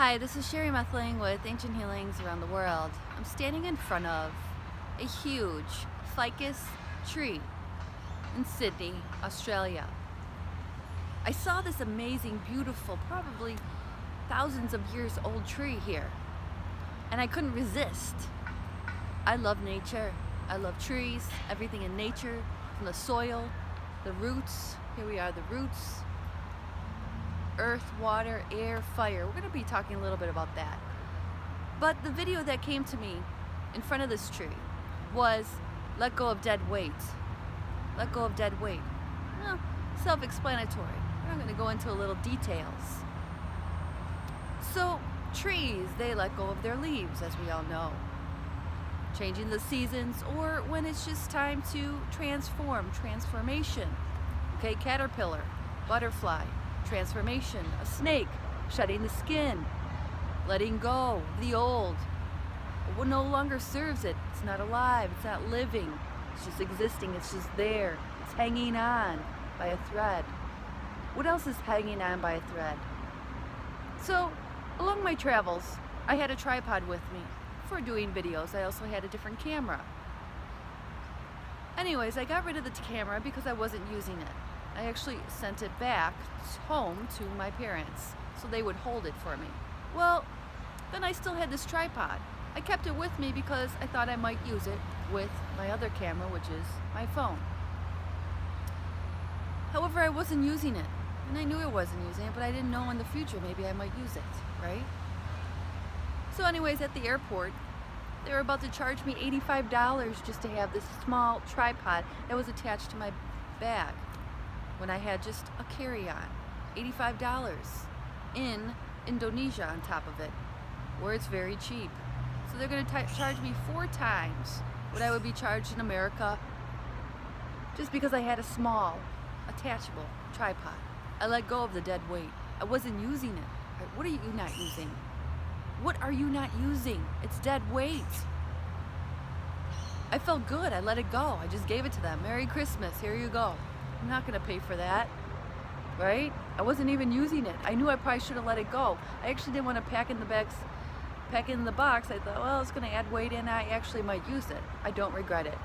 Hi, this is Sherry Methling with Ancient Healings Around the World. I'm standing in front of a huge ficus tree in Sydney, Australia. I saw this amazing, beautiful, probably thousands of years old tree here, and I couldn't resist. I love nature. I love trees, everything in nature, from the soil, the roots. Here we are, the roots. Earth, water, air, fire. We're going to be talking a little bit about that. But the video that came to me in front of this tree was let go of dead weight. Let go of dead weight. Well, self-explanatory. We're not going to go into a little details. So trees, they let go of their leaves, as we all know. Changing the seasons, or when it's just time to transformation. Okay, caterpillar, butterfly, transformation, a snake, shedding the skin, letting go of the old. What no longer serves it. It's not alive, it's not living, it's just existing, it's just there. It's hanging on by a thread. What else is hanging on by a thread? So, along my travels, I had a tripod with me for doing videos. I also had a different camera. Anyways, I got rid of the camera because I wasn't using it. I actually sent it back home to my parents so they would hold it for me. Well, then I still had this tripod. I kept it with me because I thought I might use it with my other camera, which is my phone. However, I wasn't using it, and I knew I wasn't using it, but I didn't know in the future maybe I might use it, right? So anyways, at the airport, they were about to charge me $85 just to have this small tripod that was attached to my bag when I had just a carry-on. $85 in Indonesia on top of it, where it's very cheap. So they're going to charge me 4 times what I would be charged in America just because I had a small, attachable tripod. I let go of the dead weight. I wasn't using it. What are you not using? What are you not using? It's dead weight. I felt good. I let it go. I just gave it to them. Merry Christmas. Here you go. I'm not going to pay for that, right? I wasn't even using it. I knew I probably should have let it go. I actually didn't want to pack in the box. I thought, well, it's going to add weight in. I actually might use it. I don't regret it.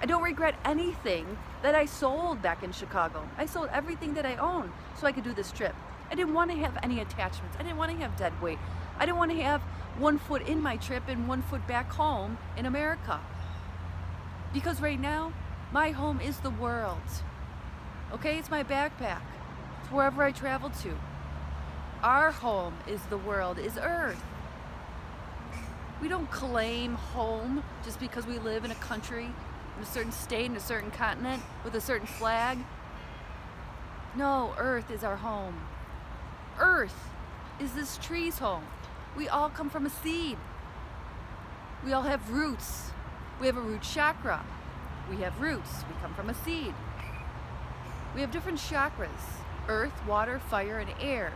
I don't regret anything that I sold back in Chicago. I sold everything that I owned so I could do this trip. I didn't want to have any attachments. I didn't want to have dead weight. I didn't want to have 1 foot in my trip and 1 foot back home in America. Because right now, my home is the world. Okay, it's my backpack. It's wherever I travel to. Our home is the world, is Earth. We don't claim home just because we live in a country, in a certain state, in a certain continent, with a certain flag. No, Earth is our home. Earth is this tree's home. We all come from a seed. We all have roots. We have a root chakra. We have roots. We come from a seed. We have different chakras: earth, water, fire, and air.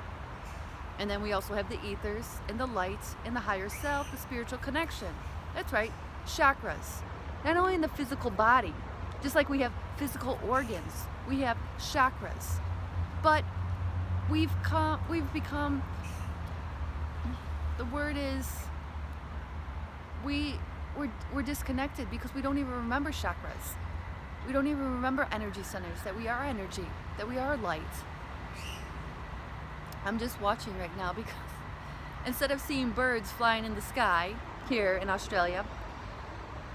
And then we also have the ethers and the light and the higher self, the spiritual connection. That's right, chakras. Not only in the physical body, just like we have physical organs, we have chakras. But we've become, the word is, we're disconnected because we don't even remember chakras. We don't even remember energy centers, that we are energy, that we are light. I'm just watching right now because instead of seeing birds flying in the sky here in Australia,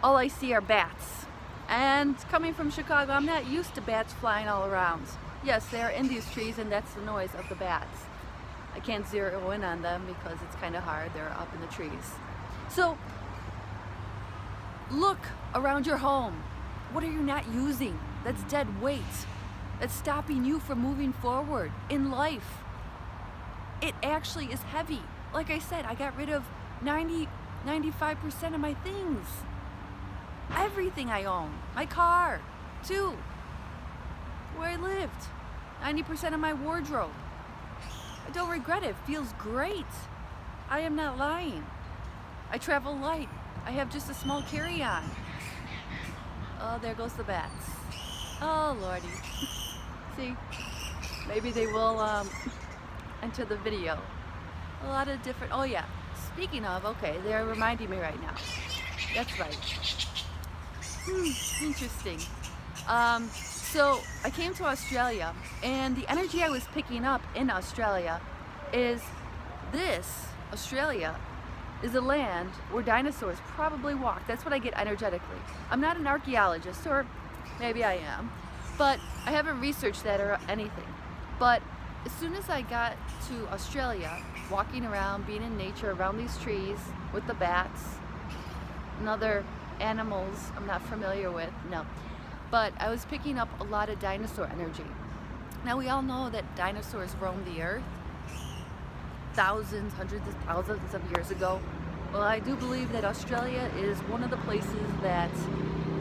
all I see are bats. And coming from Chicago, I'm not used to bats flying all around. Yes, they are in these trees, and that's the noise of the bats. I can't zero in on them because it's kind of hard. They're up in the trees. So look around your home. What are you not using? That's dead weight. That's stopping you from moving forward in life. It actually is heavy. Like I said, I got rid of 95% of my things. Everything I own. My car, too. Where I lived. 90% of my wardrobe. I don't regret it. It feels great. I am not lying. I travel light. I have just a small carry-on. Oh, there goes the bats. Oh, Lordy. See, maybe they will enter the video. A lot of different, oh yeah, speaking of, okay, they're reminding me right now. That's right. Interesting. So I came to Australia, and the energy I was picking up in Australia is this. Australia is a land where dinosaurs probably walked. That's what I get energetically. I'm not an archaeologist, or maybe I am, but I haven't researched that or anything. But as soon as I got to Australia, walking around, being in nature, around these trees with the bats and other animals I'm not familiar with, no. But I was picking up a lot of dinosaur energy. Now we all know that dinosaurs roamed the earth thousands, hundreds of thousands of years ago. Well, I do believe that Australia is one of the places that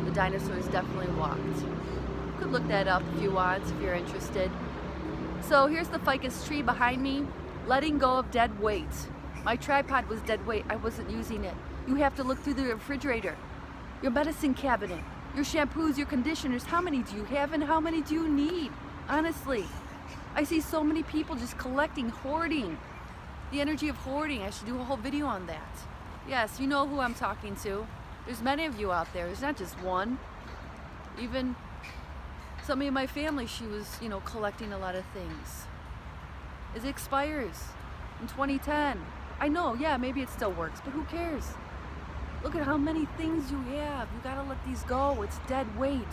the dinosaurs definitely walked. You could look that up if you want, if you're interested. So here's the ficus tree behind me, letting go of dead weight. My tripod was dead weight, I wasn't using it. You have to look through the refrigerator, your medicine cabinet, your shampoos, your conditioners. How many do you have and how many do you need? Honestly, I see so many people just collecting, hoarding. The energy of hoarding, I should do a whole video on that. Yes, you know who I'm talking to. There's many of you out there, there's not just one. Even somebody in my family, she was, collecting a lot of things. It expires in 2010. I know, yeah, maybe it still works, but who cares? Look at how many things you have. You gotta let these go. It's dead weight.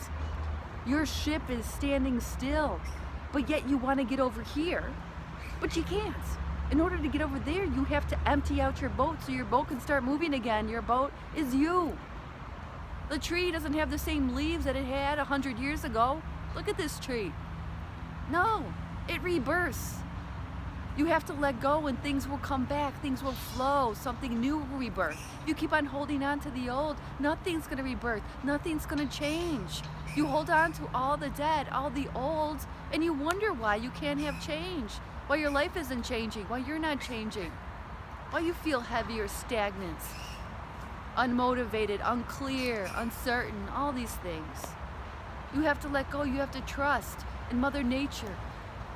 Your ship is standing still, but yet you want to get over here, but you can't. In order to get over there, you have to empty out your boat so your boat can start moving again. Your boat is you. The tree doesn't have the same leaves that it had 100 years ago. Look at this tree. No, it rebirths. You have to let go and things will come back. Things will flow. Something new will rebirth. You keep on holding on to the old, nothing's going to rebirth. Nothing's going to change. You hold on to all the dead, all the old, and you wonder why you can't have change. Why your life isn't changing. Why you're not changing. Why you feel heavy or stagnant. Unmotivated, unclear, uncertain, all these things. You have to let go. You have to trust in Mother Nature.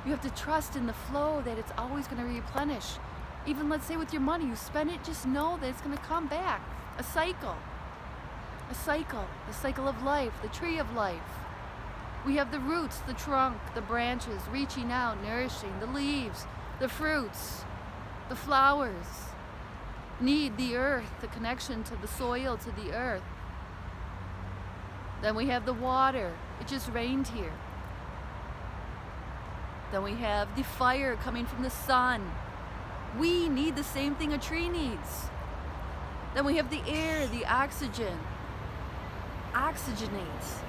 You have to trust in the flow that it's always going to replenish. Even let's say with your money, you spend it, just know that it's going to come back. A cycle. A cycle. The cycle of life, the tree of life. We have the roots, the trunk, the branches, reaching out, nourishing, the leaves, the fruits, the flowers. Need the earth, the connection to the soil, to the earth. Then we have the water. It just rained here. Then we have the fire coming from the sun. We need the same thing a tree needs. Then we have the air, the oxygen. Oxygenates.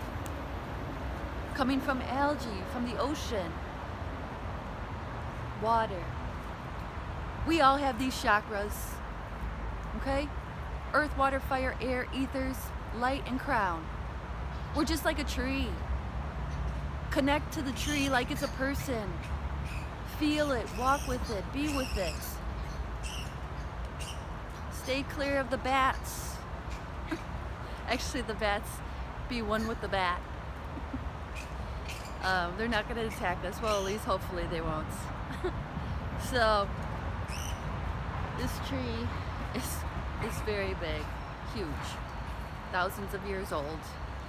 Coming from algae, from the ocean. Water. We all have these chakras. Okay? Earth, water, fire, air, ethers, light, and crown. We're just like a tree. Connect to the tree like it's a person. Feel it, walk with it, be with it. Stay clear of the bats. Actually, the bats, be one with the bat. They're not going to attack us. Well, at least hopefully they won't. So, this tree is very big, huge. Thousands of years old.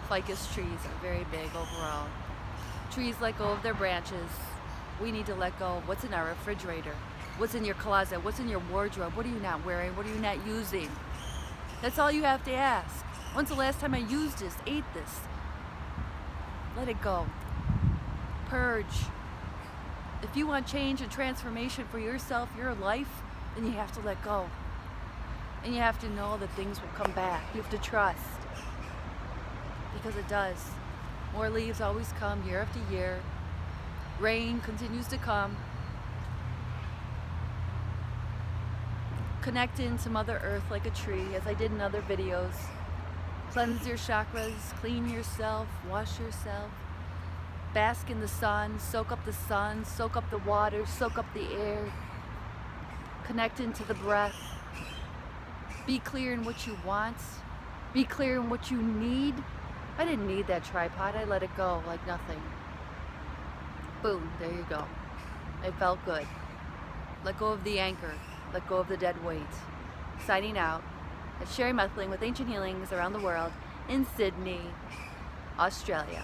Ficus trees are very big overall. Trees let go of their branches. We need to let go of what's in our refrigerator, what's in your closet, what's in your wardrobe, what are you not wearing, what are you not using. That's all you have to ask. When's the last time I used this, ate this? Let it go. Purge. If you want change and transformation for yourself, your life, then you have to let go. And you have to know that things will come back. You have to trust. Because it does. More leaves always come year after year. Rain continues to come. Connect into Mother Earth like a tree, as I did in other videos. Cleanse your chakras, clean yourself, wash yourself. Bask in the sun, soak up the water, soak up the air. Connect into the breath. Be clear in what you want. Be clear in what you need. I didn't need that tripod. I let it go like nothing. Boom, there you go. It felt good. Let go of the anchor. let go of the dead weight. Signing out, it's Sherry Methling with Ancient Healings Around the World in Sydney, Australia.